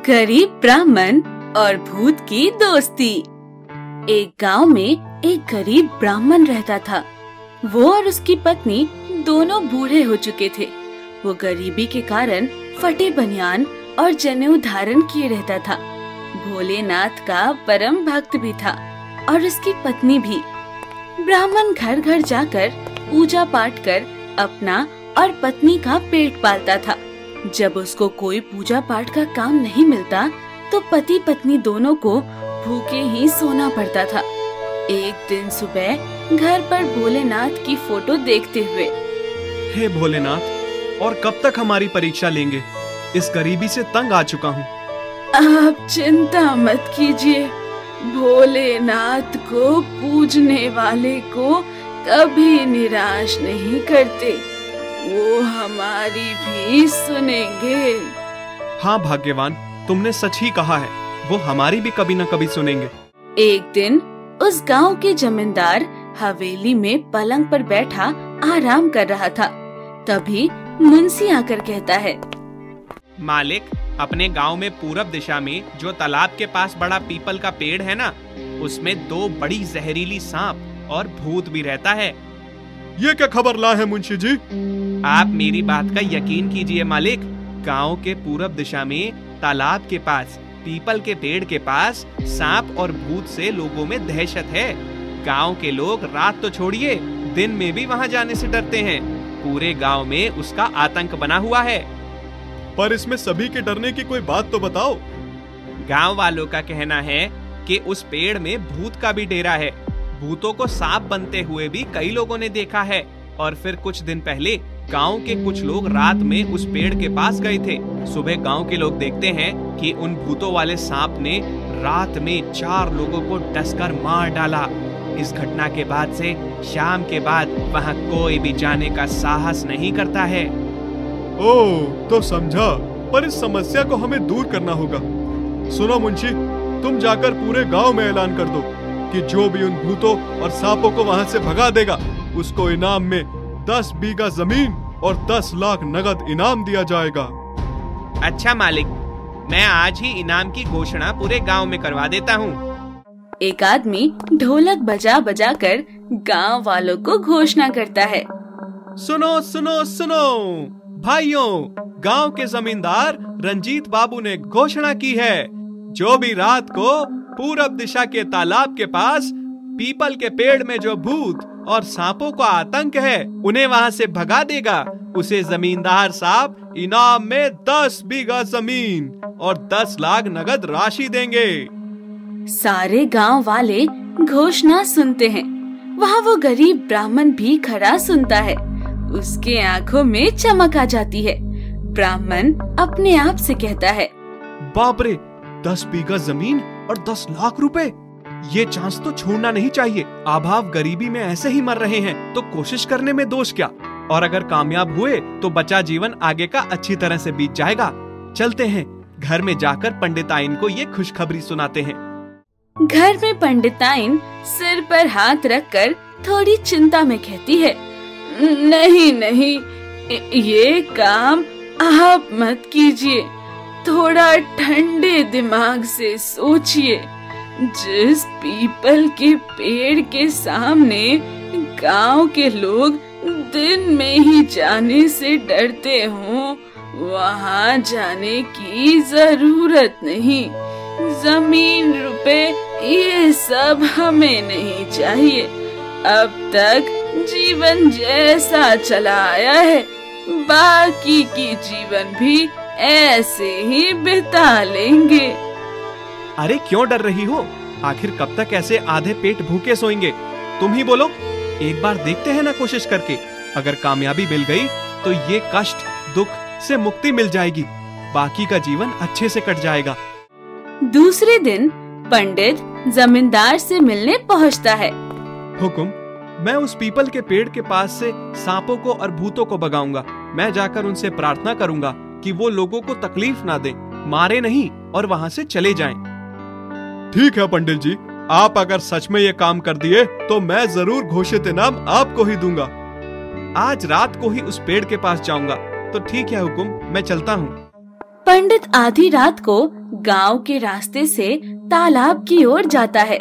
गरीब ब्राह्मण और भूत की दोस्ती। एक गांव में एक गरीब ब्राह्मण रहता था। वो और उसकी पत्नी दोनों बूढ़े हो चुके थे। वो गरीबी के कारण फटे बनियान और जनेऊ धारण किए रहता था। भोलेनाथ का परम भक्त भी था और उसकी पत्नी भी। ब्राह्मण घर घर जाकर पूजा पाठ कर अपना और पत्नी का पेट पालता था। जब उसको कोई पूजा पाठ का काम नहीं मिलता तो पति पत्नी दोनों को भूखे ही सोना पड़ता था। एक दिन सुबह घर पर भोलेनाथ की फोटो देखते हुए, हे भोलेनाथ, और कब तक हमारी परीक्षा लेंगे? इस गरीबी से तंग आ चुका हूँ। आप चिंता मत कीजिए। भोलेनाथ को पूजने वाले को कभी निराश नहीं करते। वो हमारी भी सुनेंगे। हाँ भाग्यवान, तुमने सच ही कहा है। वो हमारी भी कभी न कभी सुनेंगे। एक दिन उस गांव के जमींदार हवेली में पलंग पर बैठा आराम कर रहा था। तभी मुंशी आकर कहता है, मालिक, अपने गांव में पूरब दिशा में जो तालाब के पास बड़ा पीपल का पेड़ है ना, उसमें 2 बड़ी जहरीली सांप और भूत भी रहता है। ये क्या खबर ला है मुंशी जी? आप मेरी बात का यकीन कीजिए मालिक। गांव के पूरब दिशा में तालाब के पास पीपल के पेड़ के पास सांप और भूत से लोगों में दहशत है। गांव के लोग रात तो छोड़िए, दिन में भी वहां जाने से डरते हैं। पूरे गांव में उसका आतंक बना हुआ है। पर इसमें सभी के डरने की कोई बात तो बताओ। गांव वालों का कहना है कि उस पेड़ में भूत का भी डेरा है। भूतों को सांप बनते हुए भी कई लोगों ने देखा है। और फिर कुछ दिन पहले गांव के कुछ लोग रात में उस पेड़ के पास गए थे। सुबह गांव के लोग देखते हैं कि उन भूतों वाले सांप ने रात में 4 लोगों को डसकर मार डाला। इस घटना के बाद से शाम के बाद वहां कोई भी जाने का साहस नहीं करता है। ओह, तो समझा। पर इस समस्या को हमें दूर करना होगा। सुनो मुंशी, तुम जाकर पूरे गांव में ऐलान कर दो कि जो भी उन भूतों और सांपों को वहां से भगा देगा, उसको इनाम में 10 बीघा जमीन और 10 लाख नगद इनाम दिया जाएगा। अच्छा मालिक, मैं आज ही इनाम की घोषणा पूरे गांव में करवा देता हूँ। एक आदमी ढोलक बजा बजा कर गांव वालों को घोषणा करता है, सुनो सुनो सुनो भाइयों, गांव के जमींदार रंजीत बाबू ने घोषणा की है, जो भी रात को पूरब दिशा के तालाब के पास पीपल के पेड़ में जो भूत और सांपों का आतंक है, उन्हें वहां से भगा देगा, उसे जमींदार साहब इनाम में 10 बीघा जमीन और 10 लाख नगद राशि देंगे। सारे गांव वाले घोषणा सुनते हैं। वहाँ वो गरीब ब्राह्मण भी खड़ा सुनता है। उसके आंखों में चमक आ जाती है। ब्राह्मण अपने आप से कहता है, बाप रे, 10 बीघा जमीन और 10 लाख रुपए, ये चांस तो छोड़ना नहीं चाहिए। अभाव गरीबी में ऐसे ही मर रहे हैं, तो कोशिश करने में दोष क्या? और अगर कामयाब हुए तो बचा जीवन आगे का अच्छी तरह से बीत जाएगा। चलते हैं, घर में जाकर पंडिताइन को ये खुशखबरी सुनाते हैं। घर में पंडिताइन सिर पर हाथ रखकर थोड़ी चिंता में कहती है, नहीं नहीं, ये काम आप मत कीजिए। थोड़ा ठंडे दिमाग से सोचिए। जिस पीपल के पेड़ के सामने गांव के लोग दिन में ही जाने से डरते हों, वहां जाने की जरूरत नहीं। जमीन रुपए ये सब हमें नहीं चाहिए। अब तक जीवन जैसा चला आया है, बाकी की जीवन भी ऐसे ही बिता लेंगे। अरे क्यों डर रही हो? आखिर कब तक ऐसे आधे पेट भूखे सोएंगे? तुम ही बोलो। एक बार देखते हैं ना कोशिश करके। अगर कामयाबी मिल गई तो ये कष्ट दुख से मुक्ति मिल जाएगी। बाकी का जीवन अच्छे से कट जाएगा। दूसरे दिन पंडित जमींदार से मिलने पहुंचता है। हुकुम, मैं उस पीपल के पेड़ के पास से सांपों को और भूतों को भगाऊंगा। मैं जाकर उनसे प्रार्थना करूंगा कि वो लोगों को तकलीफ ना दें, मारे नहीं और वहां से चले जाएं। ठीक है पंडित जी, आप अगर सच में ये काम कर दिए तो मैं जरूर घोषित इनाम आपको ही दूंगा। आज रात को ही उस पेड़ के पास जाऊंगा। तो ठीक है हुकुम, मैं चलता हूँ। पंडित आधी रात को गांव के रास्ते से तालाब की ओर जाता है।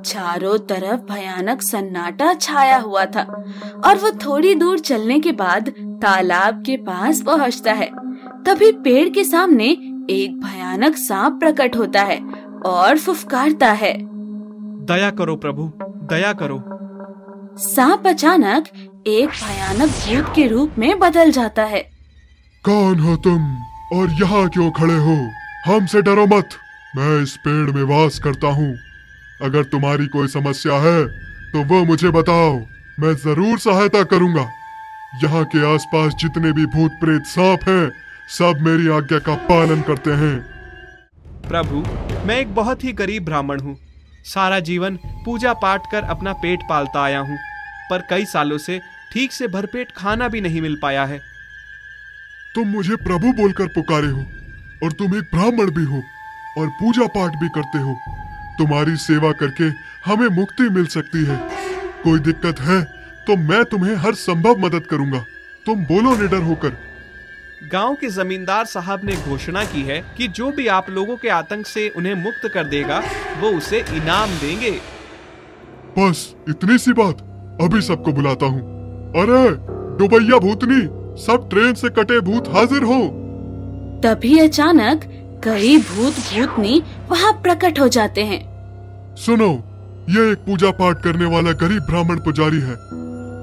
चारों तरफ भयानक सन्नाटा छाया हुआ था और वो थोड़ी दूर चलने के बाद तालाब के पास पहुंचता है। तभी पेड़ के सामने एक भयानक सांप प्रकट होता है और फुफकारता है, दया करो प्रभु, दया करो। सांप अचानक एक भयानक भूत के रूप में बदल जाता है। कौन हो तुम और यहाँ क्यों खड़े हो? हमसे डरो मत, मैं इस पेड़ में वास करता हूँ। अगर तुम्हारी कोई समस्या है तो वो मुझे बताओ, मैं जरूर सहायता करूँगा। यहाँ के आसपास जितने भी भूत प्रेत सांप हैं, सब मेरी आज्ञा का पालन करते हैं। प्रभु, मैं एक बहुत ही गरीब ब्राह्मण हूँ। सारा जीवन पूजा पाठ कर अपना पेट पालता आया हूँ, पर कई सालों से ठीक से भरपेट खाना भी नहीं मिल पाया है। तुम मुझे प्रभु बोलकर पुकारे हो और तुम एक ब्राह्मण भी हो और पूजा पाठ भी करते हो। तुम्हारी सेवा करके हमें मुक्ति मिल सकती है। कोई दिक्कत है तो मैं तुम्हें हर संभव मदद करूंगा। तुम बोलो निडर होकर। गांव के जमींदार साहब ने घोषणा की है कि जो भी आप लोगों के आतंक से उन्हें मुक्त कर देगा वो उसे इनाम देंगे। बस इतनी सी बात? अभी सबको बुलाता हूँ। अरे डुबैया भूतनी, सब ट्रेन से कटे भूत हाजिर हो। तभी अचानक कई भूत भूतनी वहाँ प्रकट हो जाते हैं। सुनो, ये एक पूजा पाठ करने वाला गरीब ब्राह्मण पुजारी है।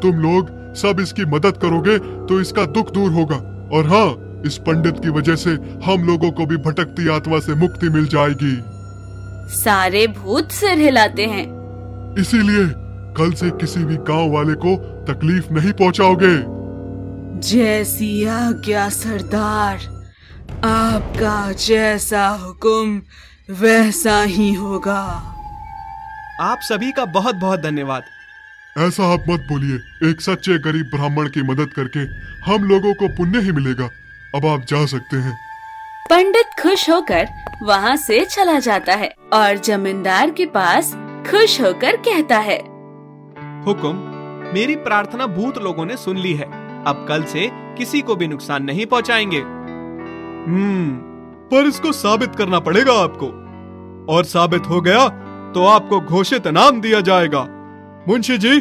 तुम लोग सब इसकी मदद करोगे तो इसका दुख दूर होगा। और हाँ, इस पंडित की वजह से हम लोगों को भी भटकती आत्मा से मुक्ति मिल जाएगी। सारे भूत सिर हिलाते हैं। इसीलिए कल से किसी भी गांव वाले को तकलीफ नहीं पहुंचाओगे। जैसी आज्ञा सरदार, आपका जैसा हुक्म वैसा ही होगा। आप सभी का बहुत बहुत धन्यवाद। ऐसा आप मत बोलिए। एक सच्चे गरीब ब्राह्मण की मदद करके हम लोगों को पुण्य ही मिलेगा। अब आप जा सकते हैं। पंडित खुश होकर वहाँ से चला जाता है और जमींदार के पास खुश होकर कहता है, हुकुम, मेरी प्रार्थना भूत लोगों ने सुन ली है। अब कल से किसी को भी नुकसान नहीं पहुंचाएंगे। पर इसको साबित करना पड़ेगा आपको, और साबित हो गया तो आपको घोषित इनाम दिया जाएगा। मुंशी जी,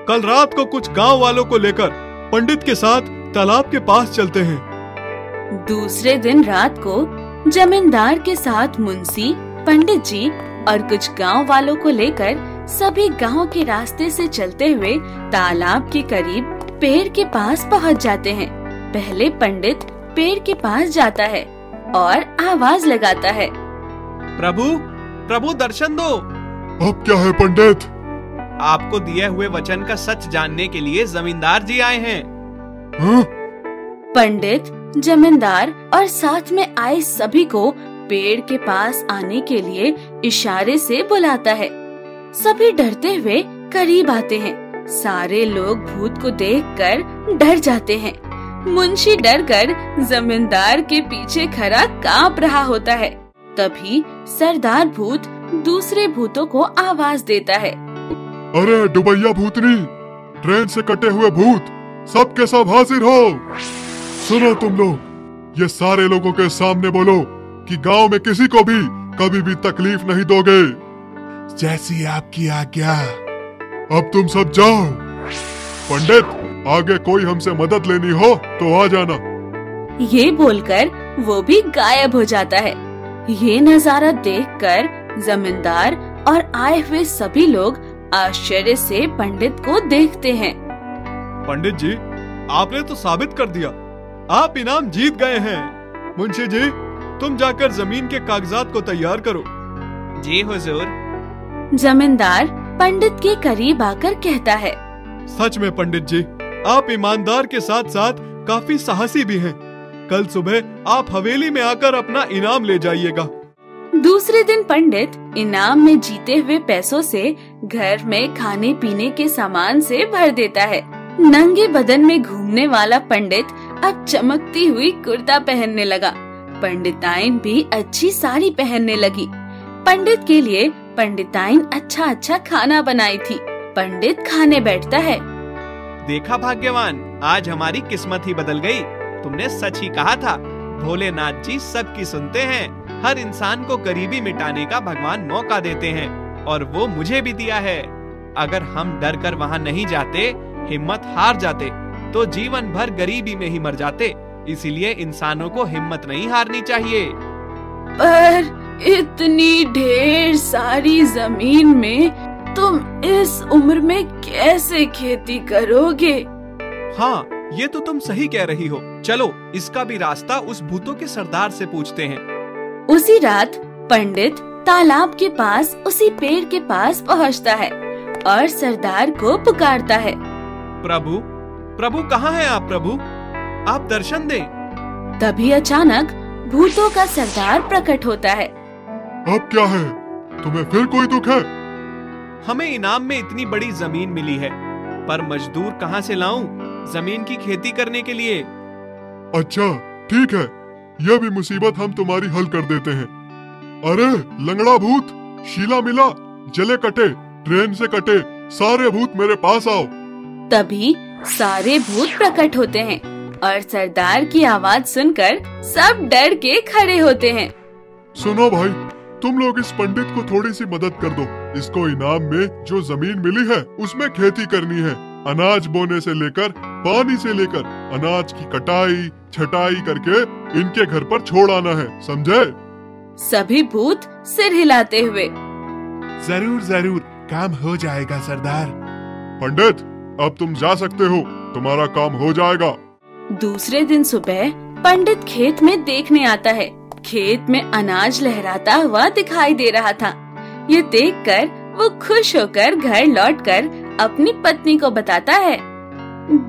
कल रात को कुछ गांव वालों को लेकर पंडित के साथ तालाब के पास चलते हैं। दूसरे दिन रात को जमींदार के साथ मुंशी, पंडित जी और कुछ गांव वालों को लेकर सभी गांव के रास्ते से चलते हुए तालाब के करीब पेड़ के पास पहुंच जाते हैं। पहले पंडित पेड़ के पास जाता है और आवाज लगाता है, प्रभु, प्रभु दर्शन दो। अब क्या है पंडित? आपको दिए हुए वचन का सच जानने के लिए जमींदार जी आए हैं। हाँ? पंडित, जमींदार और साथ में आए सभी को पेड़ के पास आने के लिए इशारे से बुलाता है। सभी डरते हुए करीब आते हैं। सारे लोग भूत को देखकर डर जाते हैं। मुंशी डरकर जमींदार के पीछे खड़ा कांप रहा होता है। तभी सरदार भूत दूसरे भूतों को आवाज देता है, अरे डुबैया भूतनी, ट्रेन से कटे हुए भूत, सब के सब हाजिर हो। सुनो तुम लोग, ये सारे लोगों के सामने बोलो कि गांव में किसी को भी कभी भी तकलीफ नहीं दोगे। जैसी आपकी आज्ञा। अब तुम सब जाओ। पंडित, आगे कोई हमसे मदद लेनी हो तो आ जाना। ये बोलकर वो भी गायब हो जाता है। ये नजारा देखकर जमींदार और आए हुए सभी लोग आश्चर्य से पंडित को देखते हैं। पंडित जी, आपने तो साबित कर दिया, आप इनाम जीत गए हैं। मुंशी जी, तुम जाकर जमीन के कागजात को तैयार करो। जी हुजूर। जमींदार पंडित के करीब आकर कहता है, सच में पंडित जी, आप ईमानदार के साथ साथ काफी साहसी भी हैं। कल सुबह आप हवेली में आकर अपना इनाम ले जाइएगा। दूसरे दिन पंडित इनाम में जीते हुए पैसों से घर में खाने पीने के सामान से भर देता है। नंगे बदन में घूमने वाला पंडित अब चमकती हुई कुर्ता पहनने लगा। पंडिताइन भी अच्छी साड़ी पहनने लगी। पंडित के लिए पंडिताइन अच्छा अच्छा खाना बनाई थी। पंडित खाने बैठता है। देखा भाग्यवान, आज हमारी किस्मत ही बदल गई। तुमने सच ही कहा था, भोलेनाथ जी सबकी सुनते हैं। हर इंसान को गरीबी मिटाने का भगवान मौका देते हैं और वो मुझे भी दिया है। अगर हम डर कर वहाँ नहीं जाते, हिम्मत हार जाते, तो जीवन भर गरीबी में ही मर जाते। इसीलिए इंसानों को हिम्मत नहीं हारनी चाहिए। पर इतनी ढेर सारी जमीन में तुम इस उम्र में कैसे खेती करोगे? हाँ, ये तो तुम सही कह रही हो। चलो इसका भी रास्ता उस भूतों के सरदार से पूछते हैं। उसी रात पंडित तालाब के पास उसी पेड़ के पास पहुंचता है और सरदार को पुकारता है। प्रभु, प्रभु कहाँ हैं आप? प्रभु, आप दर्शन दें। तभी अचानक भूतों का सरदार प्रकट होता है। अब क्या है? तुम्हें फिर कोई दुख है? हमें इनाम में इतनी बड़ी जमीन मिली है, पर मजदूर कहाँ से लाऊं जमीन की खेती करने के लिए? अच्छा ठीक है, यह भी मुसीबत हम तुम्हारी हल कर देते हैं। अरे लंगड़ा भूत, शीला मिला, जले कटे, ट्रेन से कटे, सारे भूत मेरे पास आओ। तभी सारे भूत प्रकट होते हैं और सरदार की आवाज सुनकर सब डर के खड़े होते हैं। सुनो भाई, तुम लोग इस पंडित को थोड़ी सी मदद कर दो। इसको इनाम में जो जमीन मिली है उसमें खेती करनी है। अनाज बोने से लेकर पानी से लेकर अनाज की कटाई छटाई करके इनके घर पर छोड़ आना है, समझे? सभी भूत सिर हिलाते हुए जरूर जरूर, काम हो जाएगा सरदार। पंडित, अब तुम जा सकते हो, तुम्हारा काम हो जाएगा। दूसरे दिन सुबह पंडित खेत में देखने आता है। खेत में अनाज लहराता हुआ दिखाई दे रहा था। ये देखकर वो खुश होकर घर लौटकर अपनी पत्नी को बताता है।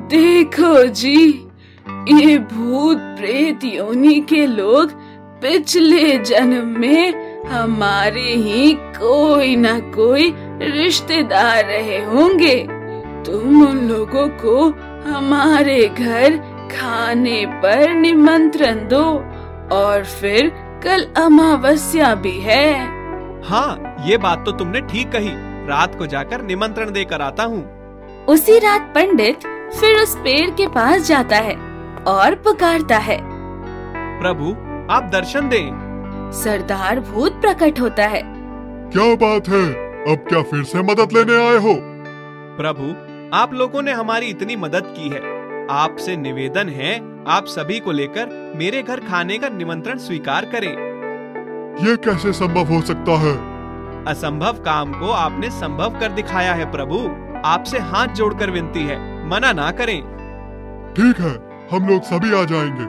देखो जी, ये भूत प्रेत योनि के लोग पिछले जन्म में हमारे ही कोई न कोई रिश्तेदार रहे होंगे। तुम उन लोगों को हमारे घर खाने पर निमंत्रण दो और फिर कल अमावस्या भी है। हाँ, ये बात तो तुमने ठीक कही। रात को जाकर निमंत्रण देकर आता हूँ। उसी रात पंडित फिर उस पेड़ के पास जाता है और पुकारता है। प्रभु, आप दर्शन दें। सरदार भूत प्रकट होता है। क्या बात है, अब क्या फिर से मदद लेने आए हो? प्रभु, आप लोगों ने हमारी इतनी मदद की है, आपसे निवेदन है आप सभी को लेकर मेरे घर खाने का निमंत्रण स्वीकार करें। ये कैसे संभव हो सकता है? असंभव काम को आपने संभव कर दिखाया है प्रभु। आपसे हाथ जोड़कर विनती है, मना ना करें। ठीक है, हम लोग सभी आ जाएंगे।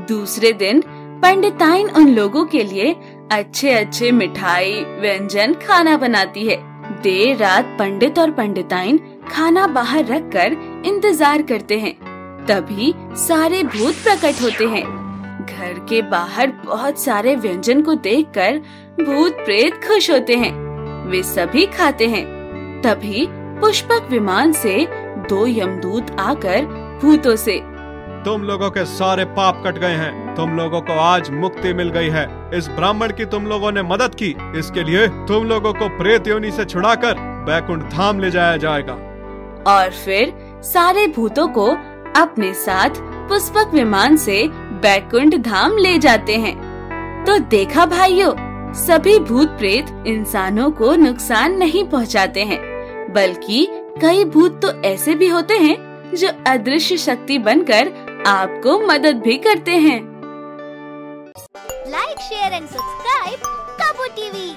दूसरे दिन पंडिताइन उन लोगों के लिए अच्छे अच्छे मिठाई व्यंजन खाना बनाती है। देर रात पंडित और पंडिताइन खाना बाहर रखकर इंतजार करते हैं। तभी सारे भूत प्रकट होते हैं। घर के बाहर बहुत सारे व्यंजन को देखकर भूत प्रेत खुश होते हैं। वे सभी खाते हैं। तभी पुष्पक विमान से 2 यमदूत आकर भूतों से, तुम लोगों के सारे पाप कट गए हैं, तुम लोगों को आज मुक्ति मिल गई है। इस ब्राह्मण की तुम लोगों ने मदद की, इसके लिए तुम लोगों को प्रेत योनि से छुड़ाकर बैकुंठ धाम ले जाया जाएगा। और फिर सारे भूतों को अपने साथ पुष्पक विमान से बैकुंठ धाम ले जाते हैं। तो देखा भाइयों, सभी भूत प्रेत इंसानों को नुकसान नहीं पहुंचाते हैं, बल्कि कई भूत तो ऐसे भी होते हैं जो अदृश्य शक्ति बनकर आपको मदद भी करते हैं। लाइक, शेयर एंड सब्सक्राइब काबू टीवी।